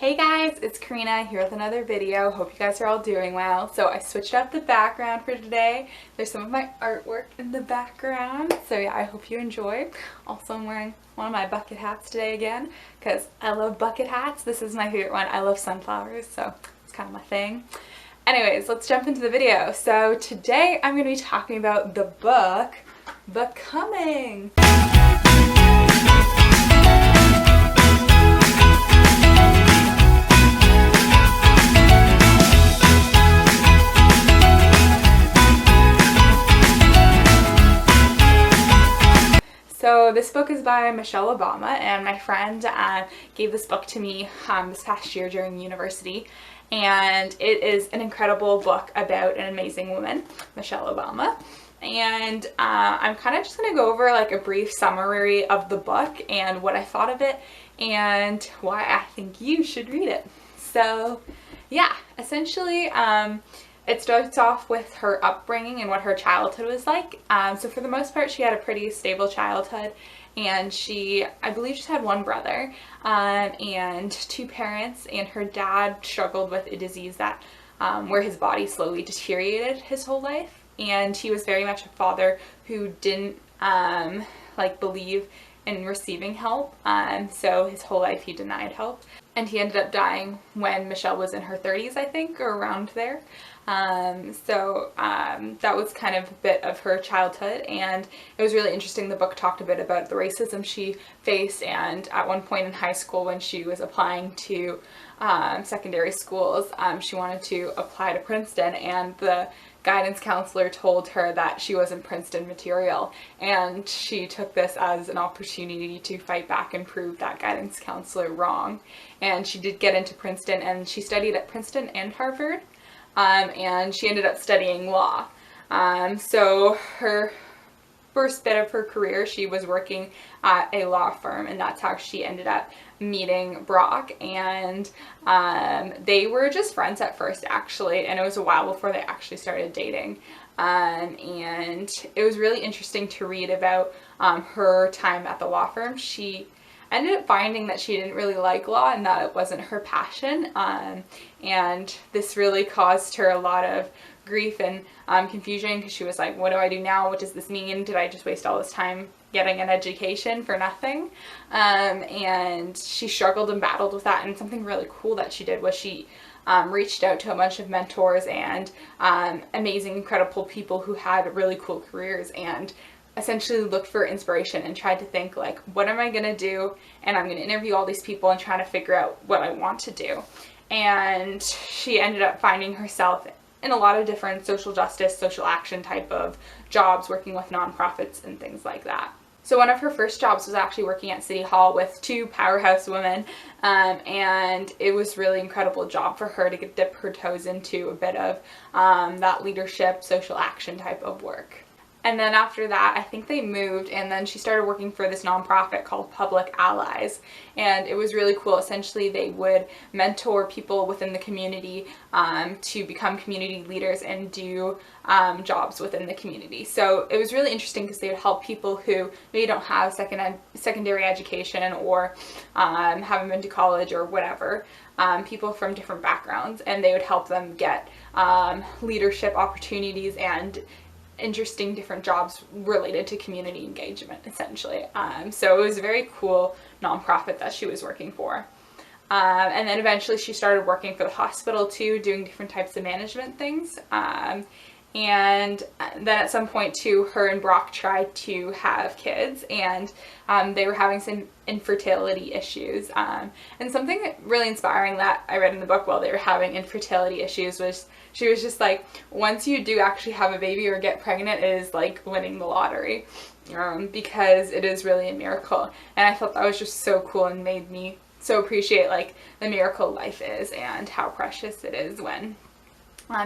Hey guys, it's Karina here with another video. Hope you guys are all doing well. So I switched up the background for today. There's some of my artwork in the background. So yeah, I hope you enjoy. Also, I'm wearing one of my bucket hats today again because I love bucket hats. This is my favorite one. I love sunflowers, so it's kind of my thing. Anyways, let's jump into the video. So today I'm going to be talking about the book, Becoming. So this book is by Michelle Obama, and my friend gave this book to me this past year during university, and it is an incredible book about an amazing woman, Michelle Obama. And I'm kind of just going to go over like a brief summary of the book and what I thought of it and why I think you should read it. So yeah, essentially it starts off with her upbringing and what her childhood was like. So for the most part, she had a pretty stable childhood, and I believe she had one brother and two parents, and her dad struggled with a disease that where his body slowly deteriorated his whole life, and he was very much a father who didn't believe in receiving help, so his whole life he denied help, and he ended up dying when Michelle was in her 30s, I think, or around there. That was kind of a bit of her childhood, and it was really interesting. The book talked a bit about the racism she faced, and at one point in high school when she was applying to secondary schools, she wanted to apply to Princeton, and the guidance counselor told her that she wasn't Princeton material, and she took this as an opportunity to fight back and prove that guidance counselor wrong. And she did get into Princeton, and she studied at Princeton and Harvard, and she ended up studying law. So her first bit of her career, she was working at a law firm, and that's how she ended up meeting Brock, and they were just friends at first, actually, and it was a while before they actually started dating. And it was really interesting to read about her time at the law firm. She ended up finding that she didn't really like law and that it wasn't her passion, and this really caused her a lot of grief and confusion, because she was like, what do I do now? What does this mean? Did I just waste all this time getting an education for nothing? And she struggled and battled with that, and something really cool that she did was she reached out to a bunch of mentors and amazing, incredible people who had really cool careers, and essentially looked for inspiration and tried to think like, what am I going to do? And I'm going to interview all these people and try to figure out what I want to do. And she ended up finding herself in a lot of different social justice, social action type of jobs, working with nonprofits and things like that. So one of her first jobs was actually working at City Hall with two powerhouse women, and it was really incredible job for her to dip her toes into a bit of that leadership, social action type of work. And then after that, I think they moved, and then she started working for this nonprofit called Public Allies, and it was really cool. Essentially, they would mentor people within the community to become community leaders and do jobs within the community. So it was really interesting because they would help people who maybe don't have secondary education or haven't been to college or whatever, people from different backgrounds, and they would help them get leadership opportunities and interesting different jobs related to community engagement, essentially. So it was a very cool nonprofit that she was working for. And then eventually she started working for the hospital too, doing different types of management things. And then at some point too, her and Brock tried to have kids, and they were having some infertility issues. And something really inspiring that I read in the book while they were having infertility issues was she was just like, once you do actually have a baby or get pregnant, it is like winning the lottery, because it is really a miracle. And I thought that was just so cool and made me so appreciate like the miracle life is and how precious it is when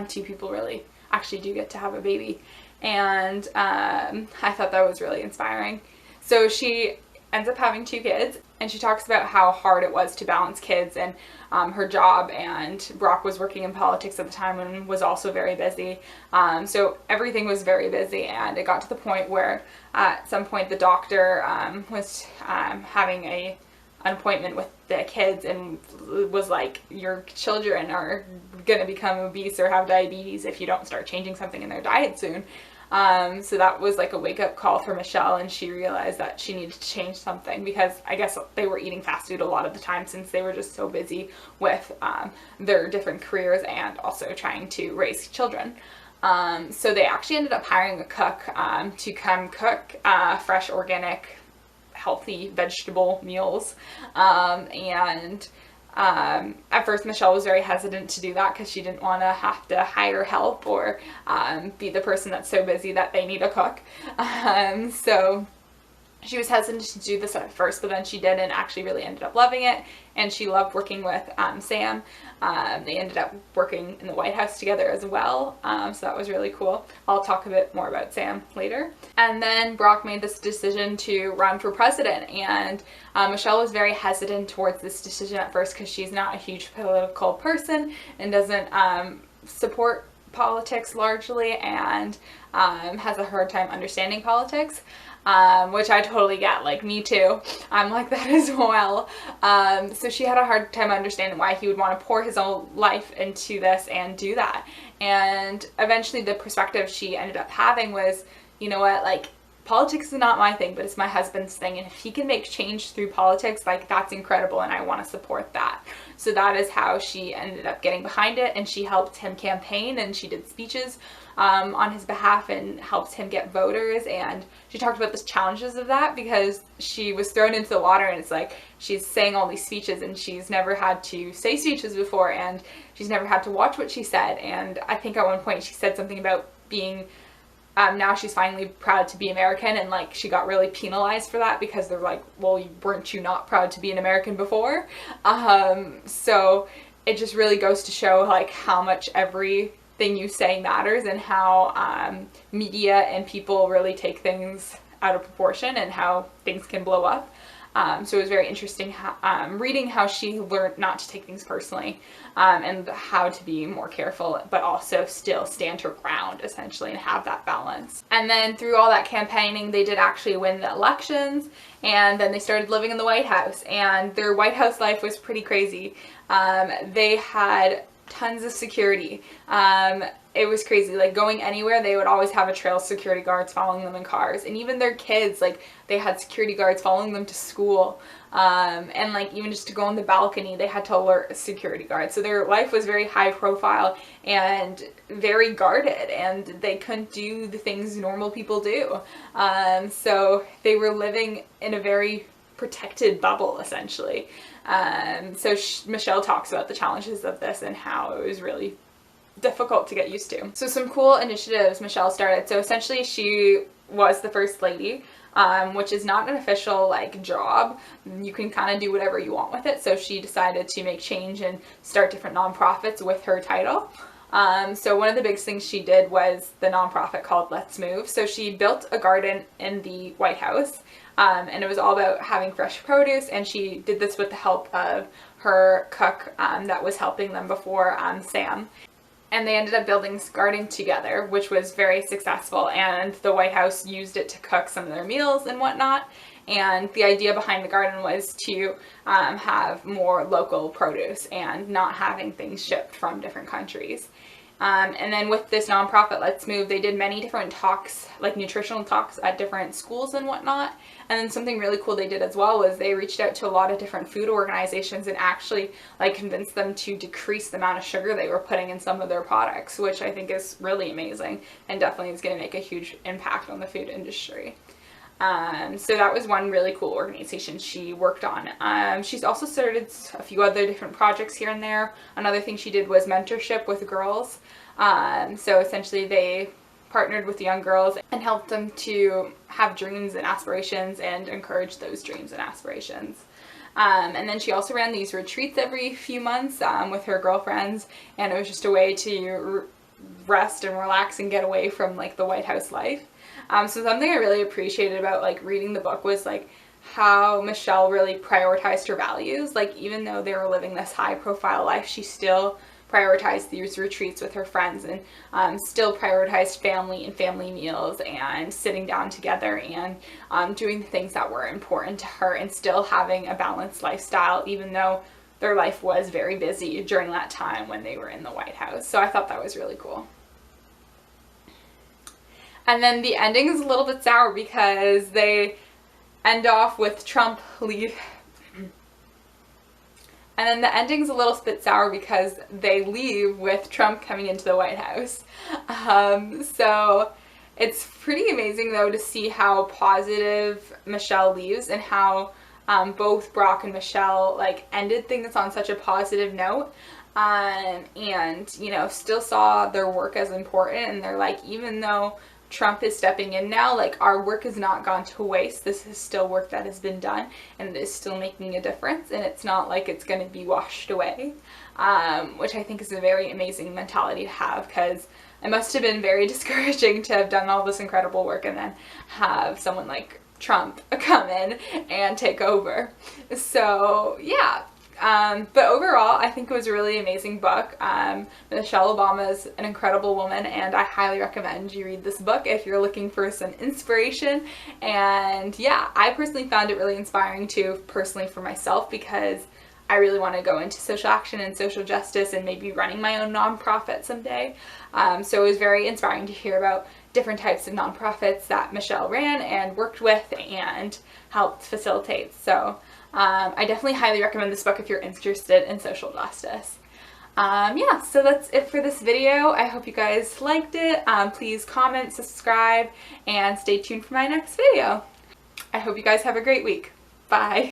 two people really actually do get to have a baby. And I thought that was really inspiring. So she ends up having two kids, and she talks about how hard it was to balance kids and her job, and Brock was working in politics at the time and was also very busy. So everything was very busy, and it got to the point where at some point the doctor was having a an appointment with the kids and was like, your children are going to become obese or have diabetes if you don't start changing something in their diet soon. So that was like a wake-up call for Michelle, and she realized that she needed to change something, because I guess they were eating fast food a lot of the time since they were just so busy with their different careers and also trying to raise children. So they actually ended up hiring a cook to come cook fresh, organic, healthy vegetable meals. At first Michelle was very hesitant to do that because she didn't want to have to hire help or be the person that's so busy that they need a cook. So she was hesitant to do this at first, but then she did and actually really ended up loving it. And she loved working with Sam. They ended up working in the White House together as well. So that was really cool. I'll talk a bit more about Sam later. And then Brock made this decision to run for president. And Michelle was very hesitant towards this decision at first because she's not a huge political person and doesn't support politics largely, and has a hard time understanding politics. Which I totally get, like me too. I'm like that as well. So she had a hard time understanding why he would want to pour his own life into this and do that. And eventually the perspective she ended up having was, you know what, like, politics is not my thing, but it's my husband's thing, and if he can make change through politics, like, that's incredible, and I want to support that. So that is how she ended up getting behind it, and she helped him campaign, and she did speeches on his behalf and helped him get voters. And she talked about the challenges of that because she was thrown into the water, and it's like she's saying all these speeches and she's never had to say speeches before, and she's never had to watch what she said. And I think at one point she said something about being now she's finally proud to be American, and like she got really penalized for that because they're like, well, weren't you not proud to be an American before? So it just really goes to show like how much everything you say matters, and how media and people really take things out of proportion and how things can blow up. So it was very interesting reading how she learned not to take things personally, and how to be more careful, but also still stand her ground, essentially, and have that balance. And then through all that campaigning, they did actually win the elections, and then they started living in the White House, and their White House life was pretty crazy. They had tons of security. It was crazy. Like, going anywhere, they would always have a trail of security guards following them in cars. And even their kids, like, they had security guards following them to school. And like, even just to go on the balcony, they had to alert a security guard. So their life was very high profile and very guarded, and they couldn't do the things normal people do. So they were living in a very protected bubble, essentially. So Michelle talks about the challenges of this and how it was really difficult to get used to. So some cool initiatives Michelle started. So essentially she was the first lady, which is not an official like job. You can kind of do whatever you want with it. So she decided to make change and start different nonprofits with her title. So one of the biggest things she did was the nonprofit called Let's Move. So she built a garden in the White House, and it was all about having fresh produce, and she did this with the help of her cook that was helping them before, Sam. And they ended up building this garden together, which was very successful, and the White House used it to cook some of their meals and whatnot. And the idea behind the garden was to have more local produce and not having things shipped from different countries. And then with this nonprofit, Let's Move, they did many different talks, like nutritional talks at different schools and whatnot. And then something really cool they did as well was they reached out to a lot of different food organizations and actually like convinced them to decrease the amount of sugar they were putting in some of their products, which I think is really amazing and definitely is going to make a huge impact on the food industry. So that was one really cool organization she worked on. She's also started a few other different projects here and there. Another thing she did was mentorship with girls. So essentially they partnered with young girls and helped them to have dreams and aspirations and encourage those dreams and aspirations. And then she also ran these retreats every few months with her girlfriends, and it was just a way to rest and relax and get away from like the White House life. So something I really appreciated about like reading the book was like how Michelle really prioritized her values. Like, even though they were living this high profile life, she still prioritized these retreats with her friends and still prioritized family and family meals and sitting down together and doing the things that were important to her and still having a balanced lifestyle, even though their life was very busy during that time when they were in the White House. So I thought that was really cool. And then the ending is a little bit sour because they end off with Trump leave. And then the ending's a little bit sour because they leave with Trump coming into the White House. So it's pretty amazing though to see how positive Michelle leaves and how both Brock and Michelle like ended things on such a positive note. And you know, still saw their work as important, and they're like, even though Trump is stepping in now, like, our work has not gone to waste. This is still work that has been done, and it is still making a difference, and it's not like it's going to be washed away, which I think is a very amazing mentality to have, because it must have been very discouraging to have done all this incredible work and then have someone like Trump come in and take over. So yeah. But overall, I think it was a really amazing book. Michelle Obama is an incredible woman, and I highly recommend you read this book if you're looking for some inspiration. And yeah, I personally found it really inspiring too, personally for myself, because I really want to go into social action and social justice and maybe running my own nonprofit someday. So it was very inspiring to hear about different types of nonprofits that Michelle ran and worked with and helped facilitate. So I definitely highly recommend this book if you're interested in social justice. Yeah, so that's it for this video. I hope you guys liked it. Please comment, subscribe, and stay tuned for my next video. I hope you guys have a great week. Bye.